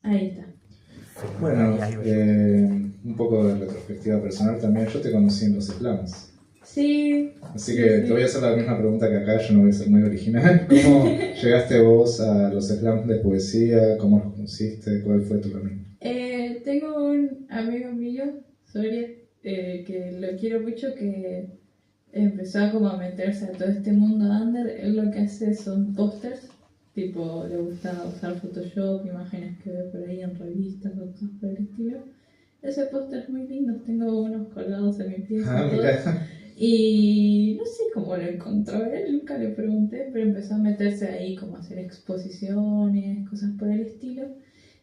Ahí está. Bueno, un poco de retrospectiva personal también. Yo te conocí en los slams. Sí. Así que te voy a hacer la misma pregunta que acá, yo no voy a ser muy original. ¿Cómo llegaste vos a los slams de poesía? ¿Cómo los conociste? ¿Cuál fue tu camino? Tengo un amigo mío, Soria, que lo quiero mucho, que empezó a como a meterse a todo este mundo under. Él lo que hace son pósters, tipo, le gusta usar Photoshop, imágenes que ve por ahí en revistas o cosas por el estilo. Ese póster muy lindo, tengo unos colgados en mi pieza. Mira. Y no sé cómo lo encontró él, nunca le pregunté, pero empezó a meterse ahí como a hacer exposiciones, cosas por el estilo.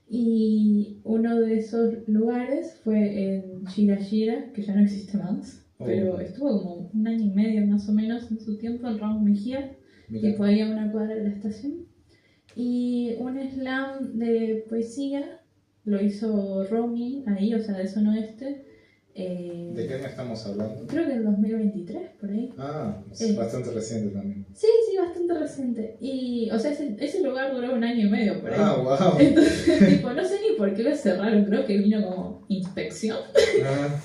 Y uno de esos lugares fue en Shirashira, que ya no existe más, pero estuvo como un año y medio más o menos en su tiempo en Ramos Mejía, tipo ahí a una cuadra de la estación. Y un slam de poesía lo hizo Romy ahí, o sea, de Zona Oeste. ¿De qué año estamos hablando? Creo que en 2023, por ahí. Ah, es bastante reciente también. Sí, bastante reciente. Y, o sea, ese lugar duró un año y medio por ahí. Ah, wow. Entonces, tipo, no sé ni por qué lo cerraron. Creo que vino como inspección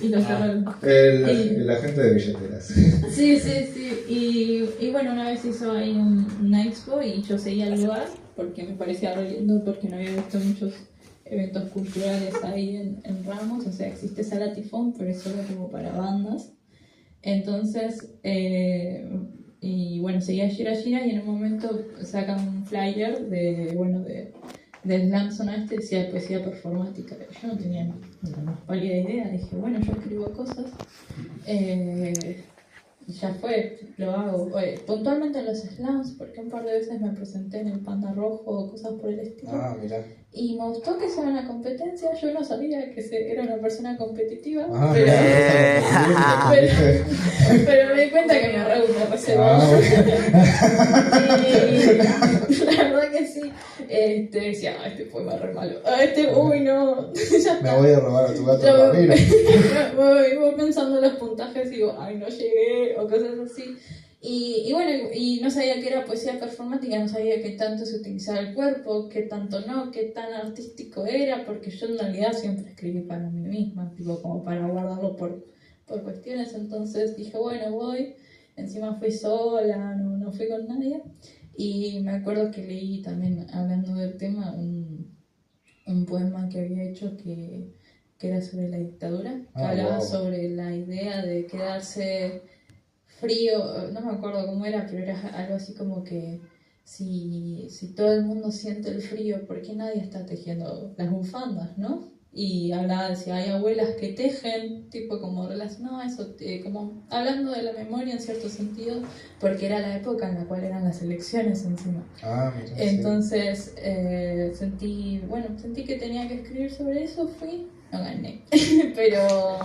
y lo cerraron. El agente de billeteras. Sí. Y bueno, una vez hizo ahí una expo y yo seguía el lugar porque me parecía re lindo, porque no había visto muchos eventos culturales ahí en Ramos. O sea, existe Sala Tifón, pero es solo como para bandas. Entonces, y bueno, seguía Shira y en un momento sacan un flyer de Slam Zona Este, decía de poesía performática. Yo no tenía ni la más pálida idea, dije, bueno, yo escribo cosas. Ya fue, lo hago. Puntualmente en los slams, porque un par de veces me presenté en el Panda Rojo o cosas por el estilo. Ah, mira. Y me gustó que sea una competencia. Yo no sabía que era una persona competitiva, pero me di cuenta que me reservaba. Y la verdad que sí. Decía, este poema re malo. Uy, no. Ya me voy a robar a tu gato Ramiro. Voy pensando en los puntajes y digo, ay, no llegué, o cosas así. Y bueno, y no sabía que era poesía performática, no sabía qué tanto se utilizaba el cuerpo, qué tanto no, qué tan artístico era, porque yo en realidad siempre escribí para mí misma, tipo como para guardarlo por cuestiones. Entonces dije, bueno, voy. Encima fui sola, no fui con nadie. Y me acuerdo que leí también, hablando del tema, un poema que había hecho que era sobre la dictadura, que hablaba sobre la idea de quedarse frío, no me acuerdo cómo era, pero era algo así como que si todo el mundo siente el frío, ¿por qué nadie está tejiendo las bufandas, no? Y hablaba de si hay abuelas que tejen, tipo como relacionado a eso, como hablando de la memoria en cierto sentido, porque era la época en la cual eran las elecciones encima. Entonces sentí que tenía que escribir sobre eso, fui, no gané, pero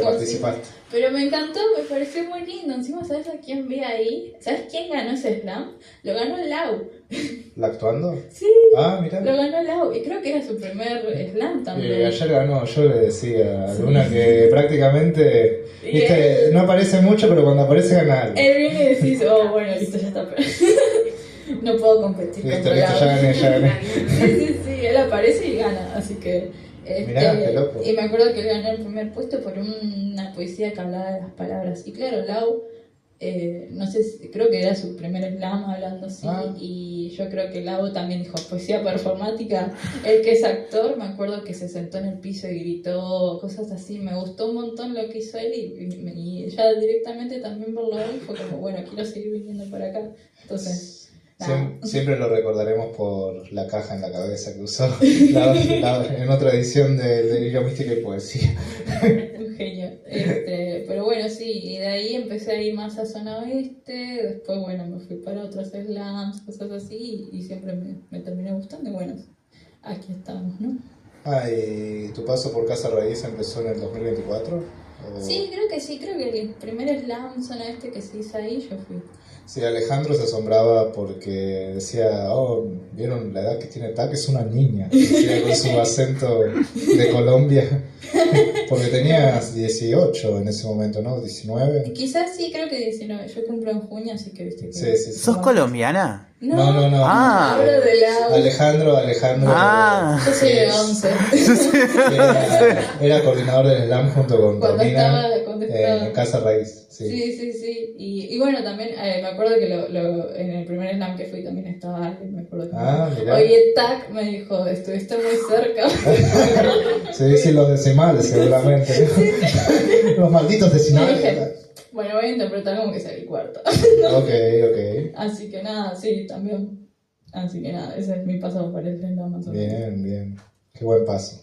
participaste. Pero me encantó, me pareció muy lindo. Encima, ¿sabes a quién vi ahí? ¿Sabes quién ganó ese slam? Lo ganó Lau. ¿La actuando? Sí. Ah, mira. Lo ganó Lau. Y creo que era su primer slam también. Ayer ganó, yo le decía a Luna que prácticamente, viste, no aparece mucho, pero cuando aparece gana algo. Él viene y decís, oh, bueno, listo, ya está. No puedo competir listo, ya gané. Sí, él aparece y gana, así que... Mirá, qué loco. Y me acuerdo que él ganó el primer puesto por una poesía que hablaba de las palabras. Y claro, Lau, no sé, creo que era su primer slam hablando así. Y yo creo que Lau también dijo poesía performática. El que es actor, me acuerdo que se sentó en el piso y gritó cosas así. Me gustó un montón lo que hizo él. Y ya directamente también por Lau fue como, bueno, quiero seguir viniendo para acá. Entonces... Siempre lo recordaremos por la caja en la cabeza que usó en otra edición de Delirio Místico y Poesía. Un genio. Pero bueno, sí, y de ahí empecé a ir más a Zona Oeste. Después, bueno, me fui para otros slams, cosas así, y siempre me terminé gustando. Y bueno, aquí estamos, ¿no? ¿Y tu paso por Casa Raíz empezó en el 2024? Sí, creo que el primer slam Zona Oeste que se hizo ahí, yo fui. Sí, Alejandro se asombraba porque decía, ¿vieron la edad que tiene TAC? Es una niña, decía con su acento de Colombia, porque tenías 18 en ese momento, ¿no? 19. Quizás sí, creo que 19, yo cumplo en junio, así que viste que... Sí. ¿Sos colombiana? No, Ah, hablo de la... Alejandro. Yo soy de 11. Era coordinador del SLAM junto con Cuando Romina estaba... en Casa Raíz. Sí. Y bueno, también me acuerdo que en el primer slam que fui también estaba alguien, me acuerdo que mirá. Oye, Tac me dijo, estuviste muy cerca. Sí, los decimales seguramente. Los malditos decimales. Bueno, voy a interpretar como que salí cuarto. Ok. Así que nada, sí, también. Así que nada, ese es mi paso por el slam más o menos. Bien. Qué buen paso.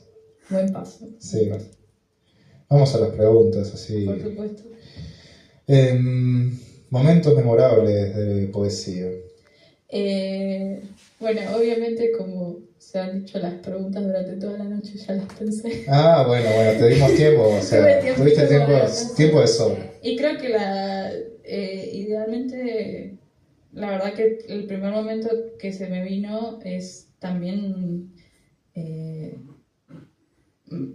Buen paso. Sí. Vamos a las preguntas, así. Por supuesto. Momentos memorables de poesía. Bueno, obviamente como se han dicho las preguntas durante toda la noche, ya las pensé. Bueno, te dimos tiempo, o sea, tuviste tiempo de sobra. Y creo que idealmente, la verdad que el primer momento que se me vino es también,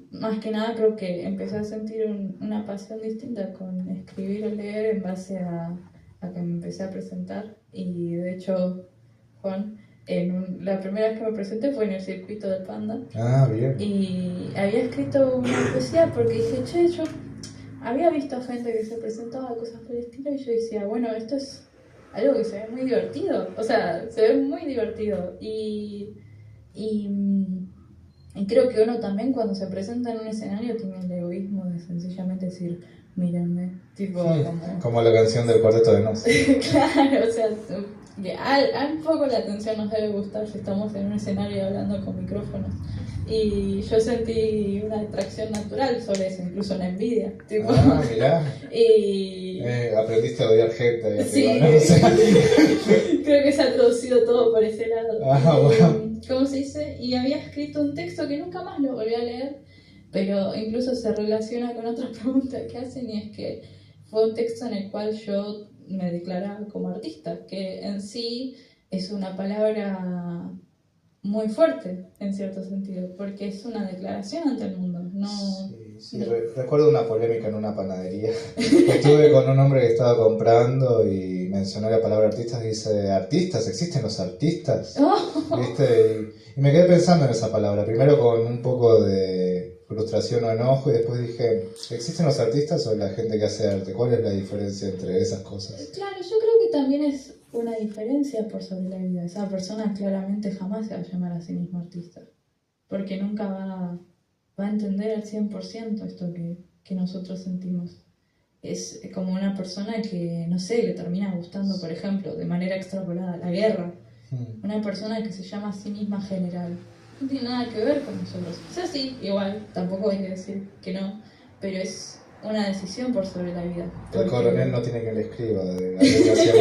más que nada creo que empecé a sentir una pasión distinta con escribir o leer en base a que me empecé a presentar. Y de hecho, Juan, la primera vez que me presenté fue en el circuito del Panda. Bien. Y había escrito una poesía porque dije, yo había visto gente que se presentaba cosas por el estilo y yo decía, bueno, esto es algo que se ve muy divertido. O sea, se ve muy divertido. Y creo que uno también cuando se presenta en un escenario tiene el egoísmo de sencillamente decir, mírenme, tipo como la canción del Cuarteto de Nos. Claro, o sea, un poco la atención nos debe gustar si estamos en un escenario hablando con micrófonos. Y yo sentí una atracción natural sobre eso, incluso una envidia. Tipo. Mirá. Y... aprendiste a odiar gente. Sí, creo que se ha traducido todo por ese lado. Bueno. ¿Cómo se dice? Y había escrito un texto que nunca más lo volví a leer, pero incluso se relaciona con otra pregunta que hacen, y es que fue un texto en el cual yo me declaraba como artista, que en sí es una palabra muy fuerte en cierto sentido, porque es una declaración ante el mundo. Recuerdo una polémica en una panadería. Estuve con un hombre que estaba comprando y mencionó la palabra artistas y dice, ¿artistas? ¿Existen los artistas? ¿Viste? Y me quedé pensando en esa palabra, primero con un poco de frustración o enojo, y después dije, ¿existen los artistas o la gente que hace arte? ¿Cuál es la diferencia entre esas cosas? Claro, yo creo que también es una diferencia por sobre la vida. Esa persona claramente jamás se va a llamar a sí mismo artista, porque nunca va a entender al 100% esto que nosotros sentimos. Es como una persona que, no sé, le termina gustando, por ejemplo, de manera extrapolada, la guerra. Una persona que se llama a sí misma general. No tiene nada que ver con nosotros. O sea, sí, igual, tampoco hay que decir que no, pero es una decisión por sobre la vida. El coronel no tiene que le escriba de la declaración.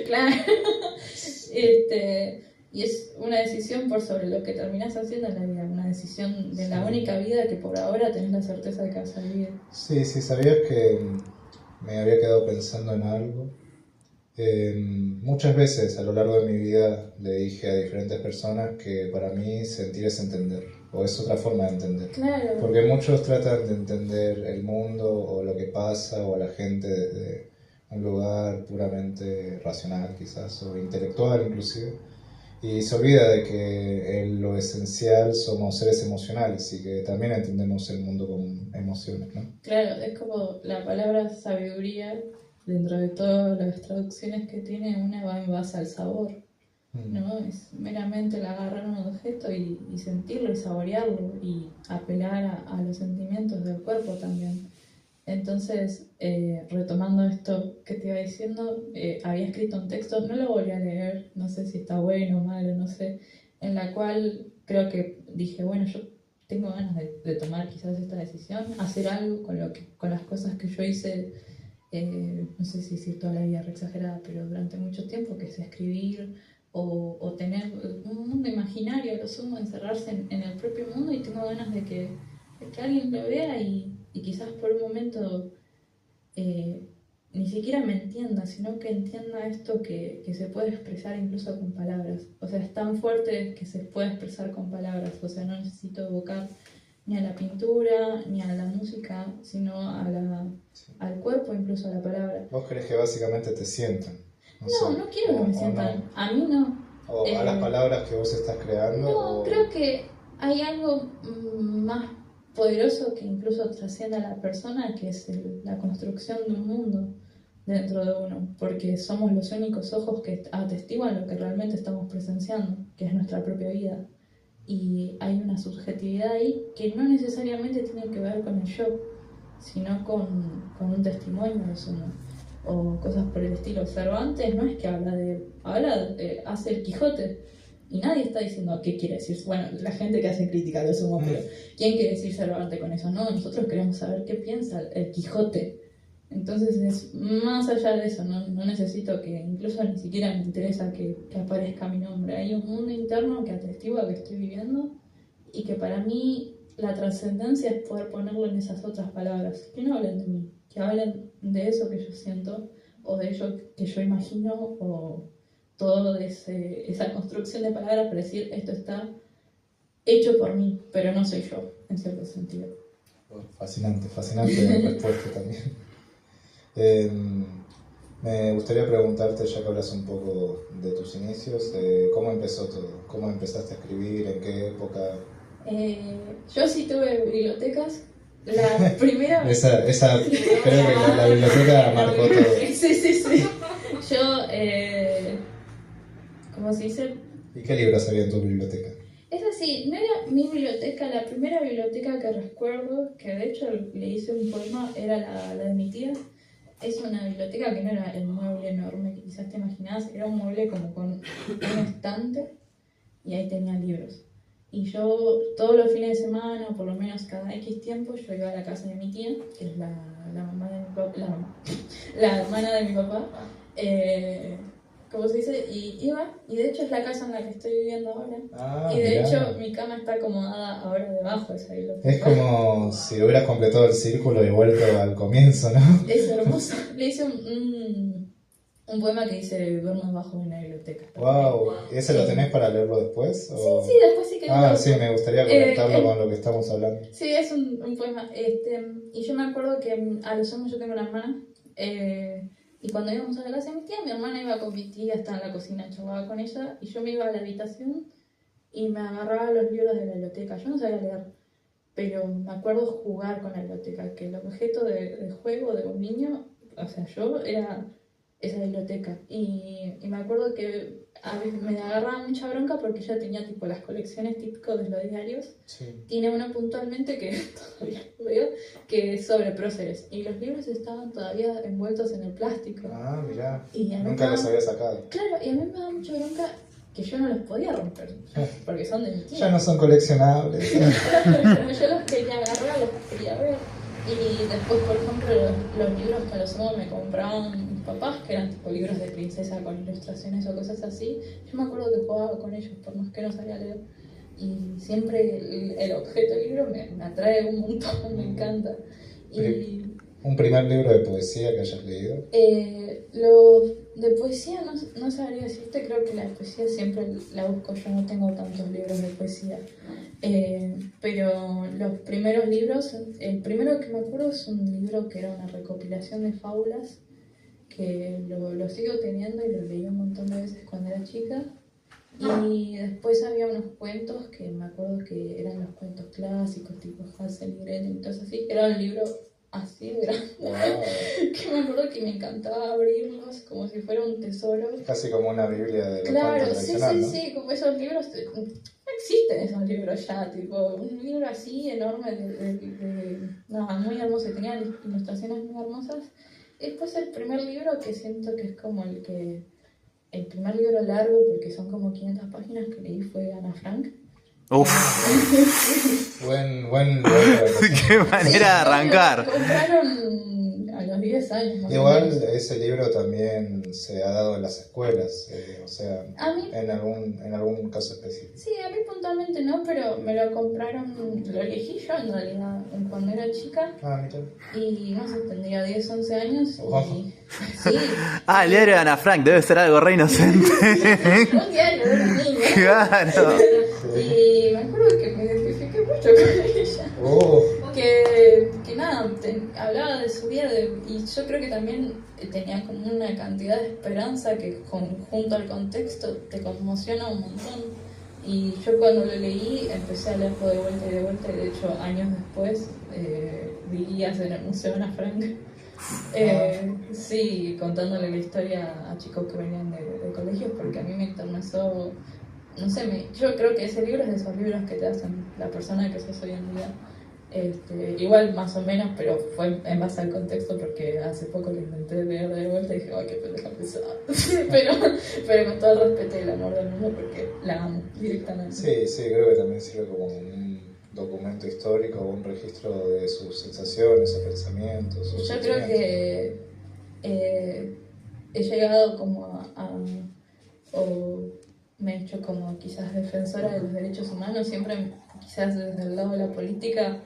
Claro. Y es una decisión por sobre lo que terminás haciendo en la vida. Una decisión de la única vida que por ahora tenés la certeza de que vas a vivir. Sí, sabías que me había quedado pensando en algo. Muchas veces a lo largo de mi vida le dije a diferentes personas que para mí sentir es entender, o es otra forma de entender. Claro. Porque muchos tratan de entender el mundo o lo que pasa o a la gente desde un lugar puramente racional quizás, o intelectual inclusive, y se olvida de que en lo esencial somos seres emocionales y que también entendemos el mundo con emociones, ¿no? Claro, es como la palabra sabiduría, dentro de todas las traducciones que tiene, una va en base al sabor, ¿no? Es meramente el agarrar un objeto y sentirlo y saborearlo y apelar a los sentimientos del cuerpo también. Entonces, retomando esto que te iba diciendo, había escrito un texto, no lo volví a leer, no sé si está bueno o malo, no sé, en la cual creo que dije, bueno, yo tengo ganas de tomar quizás esta decisión, hacer algo con las cosas que yo hice, no sé si decir toda la vida re exagerada, pero durante mucho tiempo, que es escribir o tener un mundo imaginario, a lo sumo encerrarse en el propio mundo, y tengo ganas de que alguien lo vea y quizás por un momento ni siquiera me entienda, sino que entienda esto que se puede expresar incluso con palabras. O sea, es tan fuerte que se puede expresar con palabras. O sea, no necesito evocar ni a la pintura, ni a la música, sino al cuerpo, incluso a la palabra. ¿Vos crees que básicamente te sientan? No quiero que me sientan. No. A mí no. O a las palabras que vos estás creando. No, creo que hay algo más poderoso que incluso trasciende a la persona, que es la construcción de un mundo dentro de uno, porque somos los únicos ojos que atestiguan lo que realmente estamos presenciando, que es nuestra propia vida. Y hay una subjetividad ahí que no necesariamente tiene que ver con el yo, sino con un testimonio de eso, ¿no? O cosas por el estilo. Cervantes no es que hace el Quijote, y nadie está diciendo qué quiere decir. Bueno, la gente que hace crítica lo sumo, pero ¿quién quiere decir Cervantes con eso? No, nosotros queremos saber qué piensa el Quijote. Entonces es más allá de eso, no necesito que, incluso ni siquiera me interesa que aparezca mi nombre. Hay un mundo interno que atestigua que estoy viviendo, y que para mí la trascendencia es poder ponerlo en esas otras palabras, que no hablen de mí, que hablen de eso que yo siento, o de ello que yo imagino, o toda esa construcción de palabras para decir esto está hecho por mí, pero no soy yo, en cierto sentido. Fascinante respuesta también. Me gustaría preguntarte, ya que hablas un poco de tus inicios, ¿cómo empezó todo? ¿Cómo empezaste a escribir? ¿En qué época? Yo sí tuve bibliotecas. La primera... Creo que la biblioteca marcó todo. Sí. Yo, ¿cómo se dice? ¿Y qué libros había en tu biblioteca? Es así, no era mi biblioteca, la primera biblioteca que recuerdo, que de hecho le hice un poema, era la de mi tía. Es una biblioteca que no era el mueble enorme que quizás te imaginabas, era un mueble como con un estante, y ahí tenía libros. Y yo todos los fines de semana, o por lo menos cada X tiempo, yo iba a la casa de mi tía, que es la mamá de mi papá, la hermana de mi papá, ¿cómo se dice? Y iba, y de hecho es la casa en la que estoy viviendo ahora. Y de hecho mi cama está acomodada ahora debajo de esa biblioteca. Es como si hubieras completado el círculo y vuelto al comienzo, ¿no? Es hermoso. Le hice un poema que dice: duermo debajo de una biblioteca. Wow, ¿y ese lo tenés para leerlo después? ¿O? Sí, después sí que sí, me gustaría conectarlo con lo que estamos hablando. Sí, es un poema. Y yo me acuerdo que a los años yo tengo una hermana, y cuando íbamos a la casa de mi tía, mi hermana iba con mi tía, estaba en la cocina, charlaba con ella, y yo me iba a la habitación y me agarraba los libros de la biblioteca. Yo no sabía leer, pero me acuerdo jugar con la biblioteca, que el objeto de juego de un niño, o sea, yo era esa biblioteca. Y me acuerdo que a veces me agarraba mucha bronca porque ella tenía tipo las colecciones típicas de los diarios. Sí. Tiene uno puntualmente que todavía lo veo, que es sobre próceres, y los libros estaban todavía envueltos en el plástico. Mirá, y nunca los había sacado. Claro, y a mí me daba mucha bronca que yo no los podía romper, porque son de mi tía. Ya no son coleccionables. Como yo los quería agarrar, los quería ver. Y después, por ejemplo, los libros que a lo sumo me compraban mis papás, que eran tipo libros de princesa con ilustraciones o cosas así, yo me acuerdo que jugaba con ellos, por más que no sabía leer. Y siempre el objeto del libro me atrae un montón, me encanta. ¿Un primer libro de poesía que hayas leído? De poesía no sabría decirte, creo que la poesía siempre la busco, yo no tengo tantos libros de poesía. Pero los primeros libros, el primero que me acuerdo es un libro que era una recopilación de fábulas, que lo sigo teniendo y lo leí un montón de veces cuando era chica. Y después había unos cuentos que me acuerdo que eran los cuentos clásicos, tipo Hansel y Gretel, entonces así, era un libro así de grande, que me acuerdo que me encantaba abrirlos como si fuera un tesoro. Casi como una biblia de los Claro, cuentos sí, tradicionales, ¿no? sí, como esos libros, no existen esos libros ya, tipo, un libro así enorme nada, muy hermoso, tenía ilustraciones muy hermosas. Después el primer libro que siento que es como el primer libro largo, porque son como 500 páginas, que leí fue Ana Frank. Uf. Buen Qué manera de arrancar. Lo compraron a los 10 años. Igual ese libro también se ha dado en las escuelas, o sea, en algún caso específico. Sí, a mí puntualmente no, pero me lo compraron, lo elegí yo en realidad cuando era chica. Mira. Y no sé, tendría 10, 11 años. Y, sí. El diario de Ana Frank debe ser algo re inocente. Un diario de una niña. Claro. Y me acuerdo recuerdo que me identifiqué mucho con ella. Oh, Que nada, hablaba de su vida y yo creo que también tenía como una cantidad de esperanza que junto al contexto te conmociona un montón. Y yo cuando lo leí empecé a leerlo de vuelta y de vuelta, y de hecho años después vi guías en el Museo Ana Frank. Sí, contándole la historia a chicos que venían de colegios, porque a mí me enternezó, no sé, yo creo que ese libro es de esos libros que te hacen la persona que sos hoy en día. Igual más o menos, pero fue en base al contexto, porque hace poco lo intenté leer de vuelta y dije, ay, qué pendeja pesada. pero con todo el respeto y el amor del mundo, porque la amo directamente. sí, creo que también sirve como un documento histórico, un registro de sus sensaciones, sus pensamientos. Sus Yo creo que he llegado como o me he hecho como quizás defensora de los derechos humanos, siempre quizás desde el lado de la política,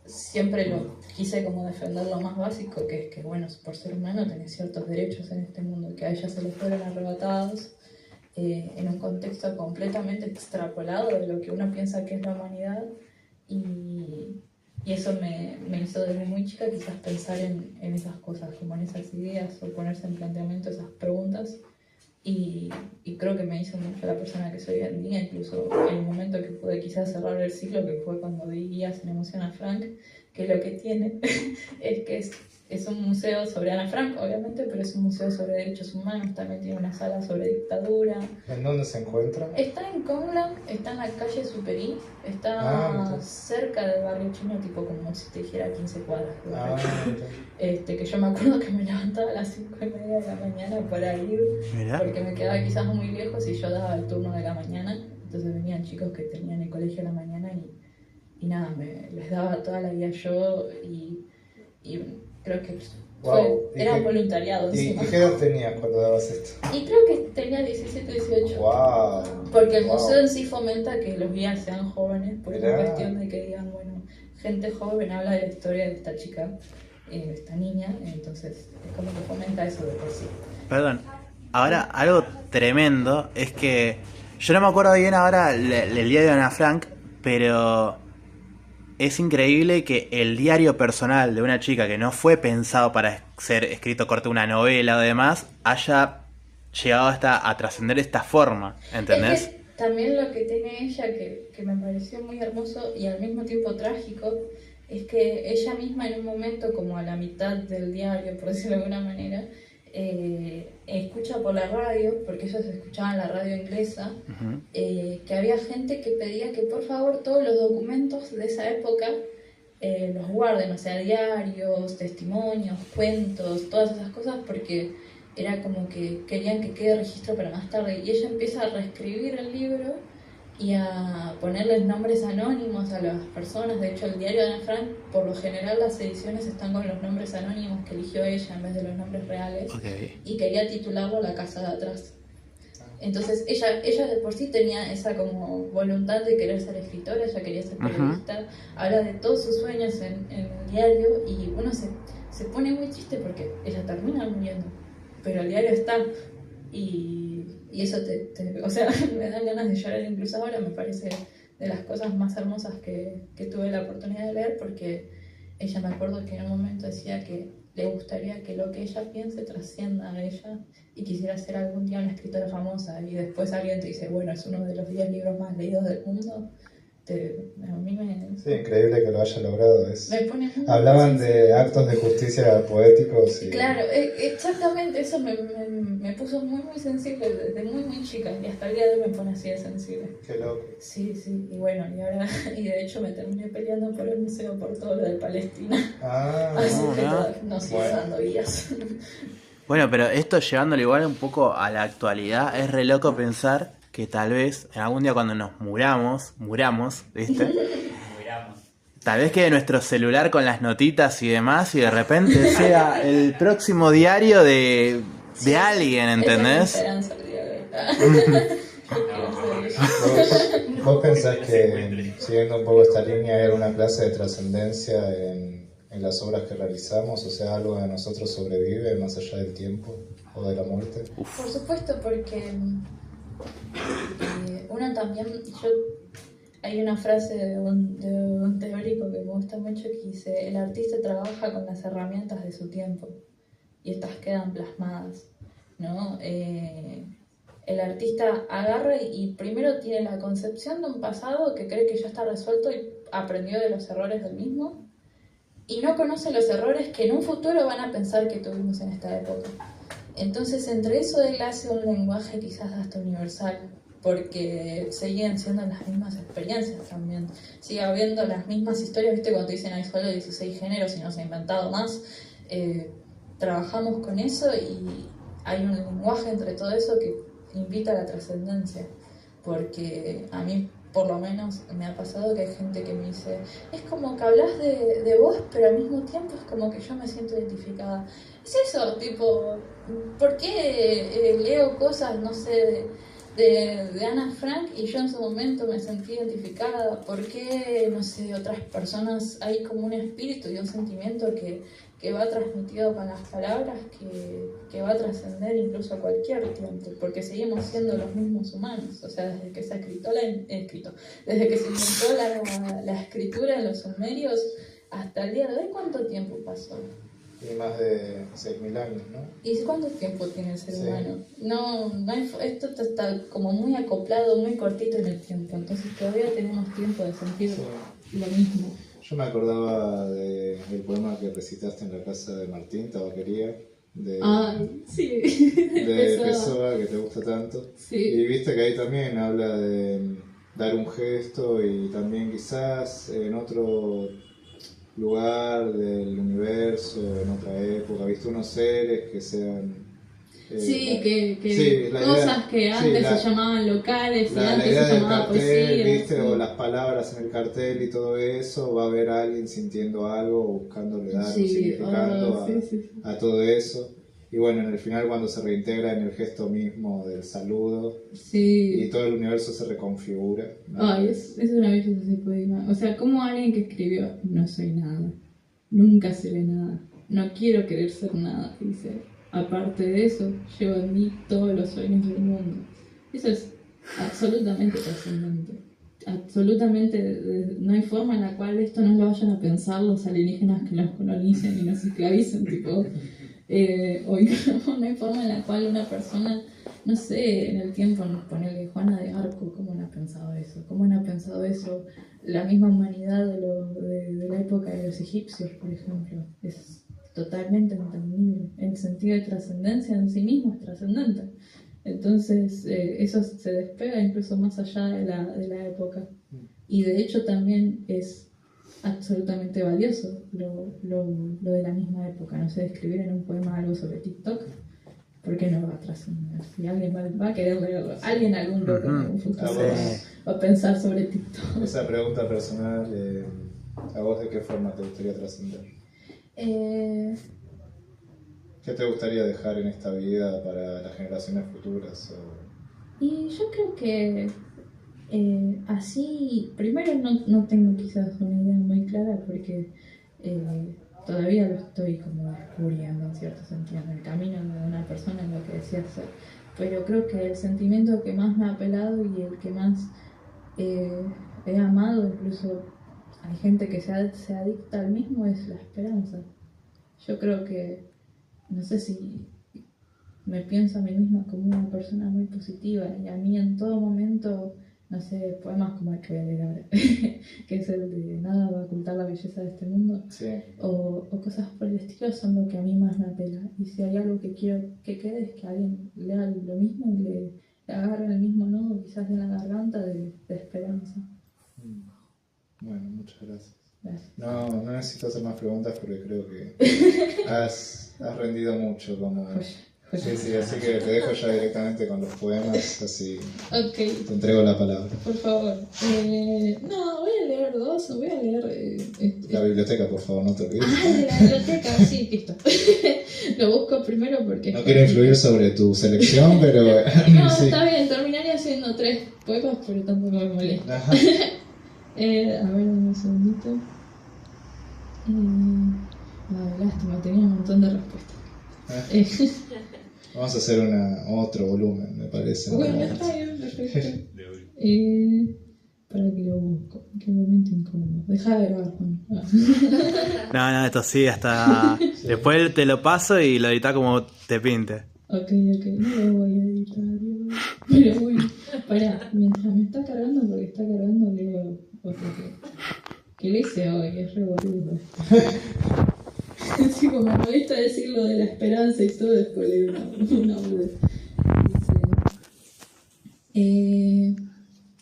siempre lo quise como defender lo más básico, que es que bueno, por ser humano tenés ciertos derechos en este mundo que a ella se les fueron arrebatados en un contexto completamente extrapolado de lo que uno piensa que es la humanidad, y eso me hizo desde muy chica quizás pensar en esas cosas, como en esas ideas, o ponerse en planteamiento esas preguntas. Y creo que me hizo mucho la persona que soy hoy en día, incluso en el momento que pude quizás cerrar el ciclo, que fue cuando di guías en Emoción a Frank, que lo que tiene es que es un museo sobre Ana Frank, obviamente, pero es un museo sobre derechos humanos, también tiene una sala sobre dictadura. ¿En dónde se encuentra? Está en Conlan, está en la calle Superí, está cerca del barrio chino, tipo como si te dijera 15 cuadras. Que yo me acuerdo que me levantaba a las 5:30 de la mañana para ir, porque me quedaba quizás muy lejos y yo daba el turno de la mañana, entonces venían chicos que tenían el colegio a la mañana y nada, les daba toda la vida yo y creo que era voluntariado encima. ¿Y qué edad tenías cuando dabas esto? Y creo que tenía 17, 18. Wow. Porque el museo en sí fomenta que los guías sean jóvenes, por la cuestión de que digan, bueno, gente joven habla de la historia de esta chica, de esta niña, entonces es como que fomenta eso de por sí. Perdón, ahora algo tremendo es que yo no me acuerdo bien ahora el diario de Ana Frank, pero es increíble que el diario personal de una chica que no fue pensado para ser escrito corto, una novela o demás, haya llegado hasta a trascender de esta forma, ¿entendés? Es que también lo que tiene ella, que me pareció muy hermoso y al mismo tiempo trágico, es que ella misma en un momento, como a la mitad del diario, por decirlo de alguna manera, escucha por la radio, porque ellos escuchaban la radio inglesa, que había gente que pedía que por favor todos los documentos de esa época los guarden, o sea, diarios, testimonios, cuentos, todas esas cosas, porque era como que querían que quede registro para más tarde. Y ella empieza a reescribir el libro y a ponerles nombres anónimos a las personas. De hecho, el diario de Ana Frank, por lo general las ediciones están con los nombres anónimos que eligió ella en vez de los nombres reales. Y quería titularlo La casa de atrás. Entonces ella de por sí tenía esa como voluntad de querer ser escritora, ella quería ser periodista, habla de todos sus sueños en el diario, y uno se pone muy triste porque ella termina muriendo, pero el diario está, y eso o sea, me dan ganas de llorar incluso ahora. Me parece de las cosas más hermosas que tuve la oportunidad de leer, porque ella, me acuerdo que en un momento decía que le gustaría que lo que ella piense trascienda a ella y quisiera ser algún día una escritora famosa, y después alguien te dice, bueno, es uno de los 10 libros más leídos del mundo. A mí Sí, increíble que lo haya logrado. Me pone muy Hablaban de actos de justicia poéticos. Claro, exactamente, eso me puso muy muy sensible desde muy muy chica, y hasta el día de hoy me pone así de sensible. Qué loco. Sí, y bueno, y de hecho me terminé peleando por el museo por todo lo de Palestina. Así que no sigo dando guías. Bueno, pero esto llevándolo igual un poco a la actualidad, es re loco pensar que tal vez en algún día cuando nos muramos, ¿viste? Tal vez quede nuestro celular con las notitas y demás, y de repente sea el próximo diario de alguien, ¿entendés? Esa es mi esperanza, ¿Vos pensás que, siguiendo un poco esta línea, hay alguna clase de trascendencia en las obras que realizamos? O sea, algo de nosotros sobrevive más allá del tiempo o de la muerte. Por supuesto, porque uno también, yo hay una frase de un teórico que me gusta mucho que dice: el artista trabaja con las herramientas de su tiempo y estas quedan plasmadas, ¿no? El artista agarra y primero tiene la concepción de un pasado que cree que ya está resuelto y aprendió de los errores del mismo, y no conoce los errores que en un futuro van a pensar que tuvimos en esta época. Entonces, entre eso él hace un lenguaje quizás hasta universal, porque siguen siendo las mismas experiencias también. Sigue habiendo las mismas historias, ¿viste? Cuando te dicen hay solo 16 géneros y no se ha inventado más. Trabajamos con eso y hay un lenguaje entre todo eso que invita a la trascendencia, porque a mí por lo menos me ha pasado que hay gente que me dice: es como que hablas de vos, pero al mismo tiempo es como que yo me siento identificada. Es eso, tipo, ¿por qué leo cosas, no sé, de Ana Frank y yo en su momento me sentí identificada? ¿Por qué, no sé, otras personas hay como un espíritu y un sentimiento que va transmitido con las palabras, que va a trascender incluso cualquier tiempo, porque seguimos siendo los mismos humanos? O sea, desde que se desde que se inventó la escritura en los sumerios hasta el día de hoy, ¿cuánto tiempo pasó? Y más de 6.000 años, ¿no? ¿Y cuánto tiempo tiene el ser humano? No hay, esto está como muy acoplado, muy cortito en el tiempo, entonces todavía tenemos tiempo de sentir lo mismo. Yo me acordaba del poema que recitaste en la casa de Martín, Tabaquería, de Pessoa, que te gusta tanto. Sí. Y viste que ahí también habla de dar un gesto, y también quizás en otro lugar del universo, en otra época, viste unos seres que sean... cosas que antes se llamaban locales y antes se llamaba poesía. ¿Viste? Sí. O las palabras en el cartel y todo eso, va a haber alguien sintiendo algo, buscándole dar un significado a todo eso. Y bueno, en el final, cuando se reintegra en el gesto mismo del saludo, y todo el universo se reconfigura, ¿no? Ay, es una belleza ese poema. O sea, como alguien que escribió: no soy nada, nunca seré nada, no quiero querer ser nada, dice: aparte de eso, llevo en mí todos los sueños del mundo. Eso es absolutamente trascendente. Absolutamente, no hay forma en la cual esto no lo vayan a pensar los alienígenas que nos colonicen y nos esclavicen, tipo... no hay forma en la cual una persona, no sé, en el tiempo nos pone que Juana de Arco, ¿cómo no ha pensado eso? ¿Cómo no ha pensado eso la misma humanidad de la época de los egipcios, por ejemplo? Es totalmente entendible. El sentido de trascendencia en sí mismo es trascendente. Entonces, eso se despega incluso más allá de la época. Y de hecho también es absolutamente valioso lo de la misma época. No sé, escribir en un poema algo sobre TikTok, ¿por qué no va a trascender? Si alguien va a querer leerlo, alguien algún loco en algún futuro va a pensar sobre TikTok. Esa pregunta personal, ¿a vos de qué forma te gustaría trascender? ¿Qué te gustaría dejar en esta vida para las generaciones futuras? Y yo creo que así, primero no tengo quizás una idea muy clara, porque todavía lo estoy como descubriendo en cierto sentido, en el camino de una persona en lo que decía ser. Pero creo que el sentimiento que más me ha apelado y el que más he amado, incluso hay gente que se adicta al mismo, es la esperanza. Yo creo que, no sé si me pienso a mí misma como una persona muy positiva, y a mí en todo momento, no sé, poemas como el que voy a leer ahora, que es el de nada va a ocultar la belleza de este mundo, o cosas por el estilo, son lo que a mí más me apela. Y si hay algo que quiero que quede, es que alguien lea lo mismo y le agarre el mismo nudo, quizás en la garganta, de esperanza. Bueno, muchas gracias. Gracias. No necesito hacer más preguntas porque creo que has rendido mucho como... Sí, así que te dejo ya directamente con los poemas, así te entrego la palabra. Por favor. No, voy a leer dos, voy a leer... La biblioteca, por favor, no te olvides. De la biblioteca, sí, listo. Lo busco primero porque... No quiero influir sobre tu selección, pero... No, sí. Está bien, terminaría haciendo 3 poemas, pero tampoco me molesta. A ver, un segundito. Lástima, tenía un montón de respuestas. Vamos a hacer otro volumen, me parece. Bueno, está bien, perfecto. Para que lo busco. Qué momento incómodo. Deja de grabar, Juan. No, esto sí, hasta... Después te lo paso y lo edita como te pinte. Ok, no lo voy a editar. Pero bueno, pará, mientras me está cargando, porque está cargando, leo otro que lo hice hoy, es re boludo. Así como me molesta decir lo de la esperanza y todo, después leo una boludez.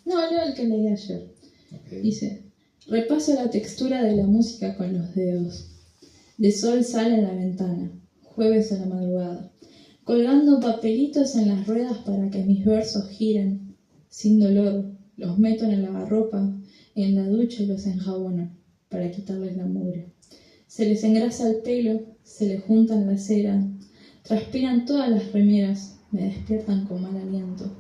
No, leo el que leí ayer. Okay. Dice, repaso la textura de la música con los dedos. De sol sale en la ventana, jueves a la madrugada, colgando papelitos en las ruedas para que mis versos giren. Sin dolor, los meto en el lavarropa, en la ducha y los enjabono, para quitarles la mugre. Se les engrasa el pelo, se les juntan la cera, transpiran todas las remeras, me despiertan con mal aliento.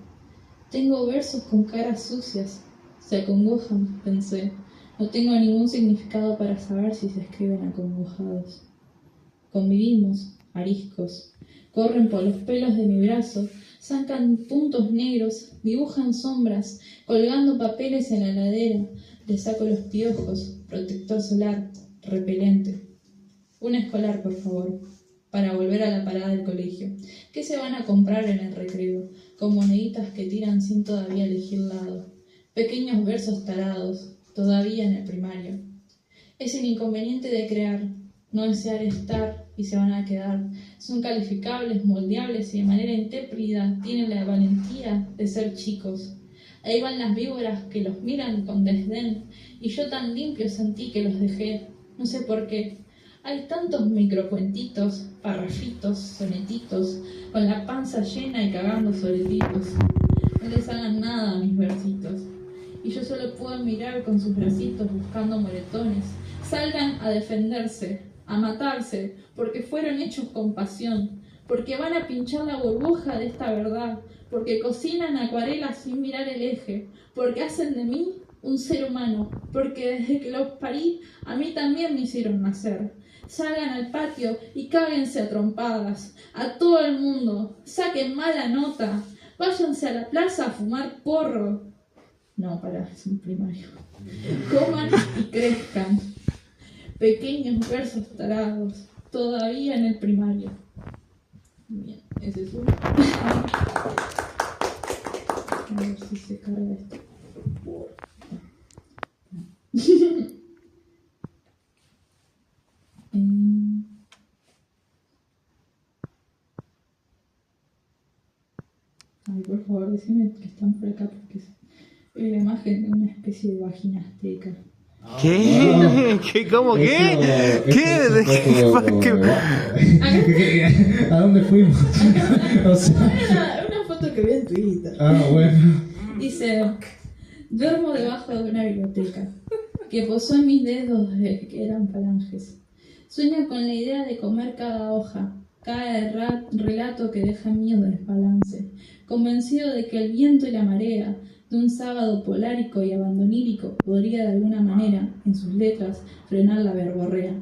Tengo versos con caras sucias, se acongojan, pensé. No tengo ningún significado para saber si se escriben acongojados. Convivimos, ariscos. Corren por los pelos de mi brazo, sacan puntos negros, dibujan sombras, colgando papeles en la heladera. Les saco los piojos, protector solar, repelente. Un escolar, por favor, para volver a la parada del colegio. ¿Qué se van a comprar en el recreo? Con moneditas que tiran sin todavía elegir lado. Pequeños versos tarados, todavía en el primario. Es el inconveniente de crear, no desear estar y se van a quedar. Son calificables, moldeables y de manera intrépida tienen la valentía de ser chicos. Ahí van las víboras que los miran con desdén y yo tan limpio sentí que los dejé, no sé por qué. Hay tantos microcuentitos, parrafitos, sonetitos, con la panza llena y cagando soletitos. No les hagan nada a mis versitos. Y yo solo puedo mirar con sus bracitos buscando moretones. Salgan a defenderse, a matarse, porque fueron hechos con pasión, porque van a pinchar la burbuja de esta verdad, porque cocinan acuarelas sin mirar el eje, porque hacen de mí un ser humano, porque desde que los parí a mí también me hicieron nacer. Salgan al patio y cáguense a trompadas, a todo el mundo, saquen mala nota, váyanse a la plaza a fumar porro. No, es un primario. Coman y crezcan. Pequeños versos tarados, todavía en el primario. Bien, ese es uno. A ver si se carga esto. Ay, por favor, decime que están por acá porque es la imagen de una especie de vagina azteca. ¿Qué? ¿Qué? ¿Cómo qué? ¿Qué? ¿A dónde fuimos? O sea... Una foto que vi en Twitter. Bueno. Dice, duermo debajo de una biblioteca que posó en mis dedos desde que eran falanges. Sueño con la idea de comer cada hoja, cada relato que deja mío de desbalance, convencido de que el viento y la marea de un sábado polárico y abandonírico podría de alguna manera, en sus letras, frenar la verborrea.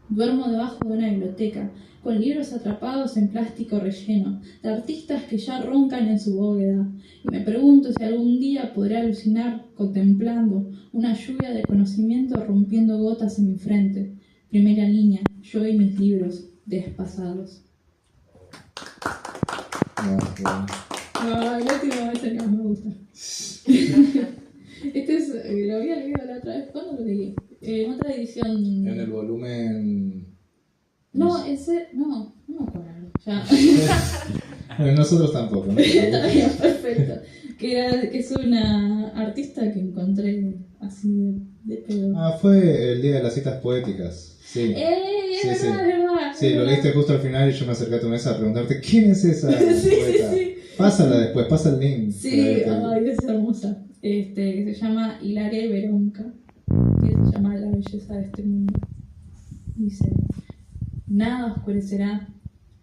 Duermo debajo de una biblioteca, con libros atrapados en plástico relleno, de artistas que ya roncan en su bóveda, y me pregunto si algún día podré alucinar contemplando una lluvia de conocimiento rompiendo gotas en mi frente. Primera línea, yo y mis libros despasados. La última vez el que más me gusta. Este es, lo había leído la otra vez. ¿Cuándo lo leí? En otra edición. En el volumen. No, ese. No me acuerdo. Ya. Bueno, nosotros tampoco, ¿no? Está bien, perfecto. Que es una artista que encontré así de pedo. Fue el día de las citas poéticas. Sí. Es verdad. Sí, lo leíste justo al final y yo me acerqué a tu mesa a preguntarte ¿quién es esa poeta? Sí. Pásala después, pasa el link. Sí, ay, es hermosa. Que se llama Hilaria Veronca, que se llama La belleza de este mundo. Dice, nada oscurecerá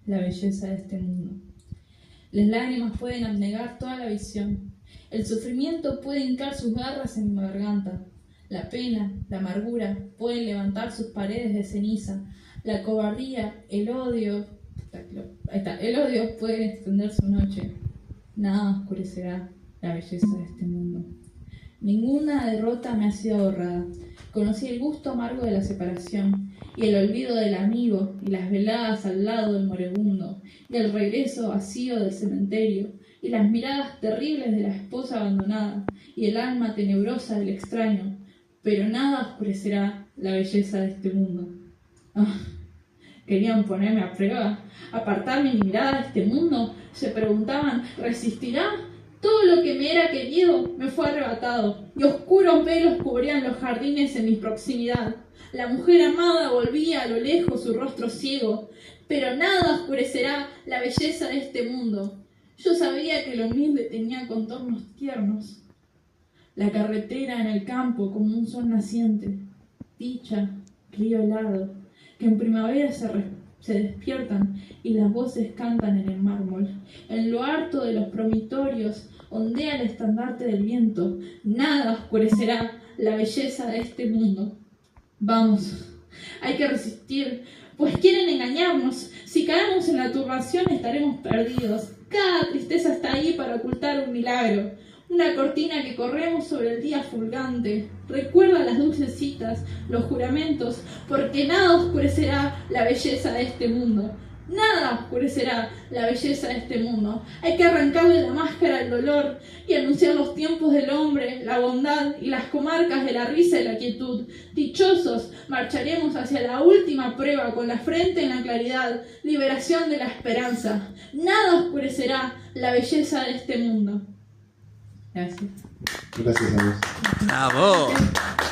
la belleza de este mundo. Las lágrimas pueden abnegar toda la visión. El sufrimiento puede hincar sus garras en mi garganta. La pena, la amargura pueden levantar sus paredes de ceniza. La cobardía, el odio puede extender su noche. Nada oscurecerá la belleza de este mundo. Ninguna derrota me ha sido ahorrada. Conocí el gusto amargo de la separación, y el olvido del amigo, y las veladas al lado del moribundo, y el regreso vacío del cementerio, y las miradas terribles de la esposa abandonada, y el alma tenebrosa del extraño. Pero nada oscurecerá la belleza de este mundo. Ah, querían ponerme a prueba, apartarme mi mirada de este mundo. Se preguntaban, ¿resistirá? Todo lo que me era querido me fue arrebatado, y oscuros velos cubrían los jardines en mi proximidad. La mujer amada volvía a lo lejos su rostro ciego, pero nada oscurecerá la belleza de este mundo. Yo sabía que lo humilde tenía contornos tiernos. La carretera en el campo como un sol naciente, dicha, río helado, que en primavera se despiertan y las voces cantan en el mármol. En lo harto de los promontorios ondea el estandarte del viento. Nada oscurecerá la belleza de este mundo. Vamos, hay que resistir, pues quieren engañarnos. Si caemos en la turbación estaremos perdidos. Cada tristeza está ahí para ocultar un milagro. Una cortina que corremos sobre el día fulgante. Recuerda las dulces citas, los juramentos, porque nada oscurecerá la belleza de este mundo. Nada oscurecerá la belleza de este mundo. Hay que arrancarle la máscara al dolor y anunciar los tiempos del hombre, la bondad y las comarcas de la risa y la quietud. Dichosos, marcharemos hacia la última prueba con la frente en la claridad, liberación de la esperanza. Nada oscurecerá la belleza de este mundo. Gracias. Gracias a vos. ¡Bravo!